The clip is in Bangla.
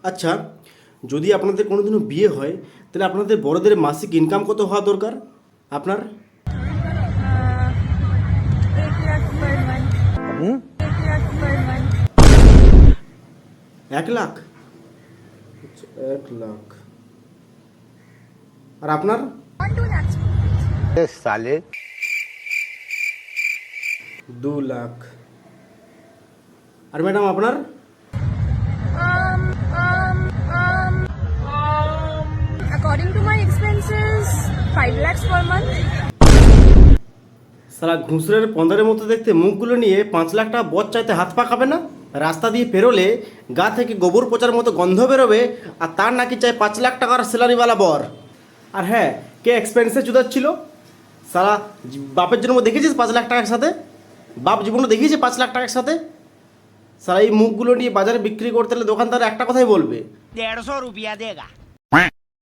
আচ্ছা, যদি আপনাদের কোনোদিনও বিয়ে হয় তাহলে আপনাদের বড়দের মাসিক ইনকাম কত হওয়া দরকার আপনার? 8 lakh per month. 8 lakh per month. 1 lakh? আচ্ছা, 1 লাখ। আর আপনার? 2 lakhs. साले 2 লাখ। আর ম্যাডাম আপনার? According to my expenses, 5 lakhs per month. সারা ঘুষরের পন্দারের মতো দেখতে মুখগুলো নিয়ে 5 লাখ টাকা বচ চাইতে হাত পা খাবে না? রাস্তা দিয়ে পেরোলে গা থেকে গোবর পচার মতো গন্ধ বেরোবে, আর তার নাকি চাই 5 লাখ টাকার স্যালারিওয়ালা বর। আর হ্যাঁ, কে এক্সপেন্সে চুদাচ্ছিল? সারা বাপের জন্য দেখেছিস 5 লাখ টাকার সাথে? বাপ জীবনে দেখিয়েছে 5 লাখ টাকার সাথে? সারা এই মুখগুলো নিয়ে বাজারে বিক্রি করতে হলে দোকানদার একটা কথাই বলবে, 150 रुपया देगा।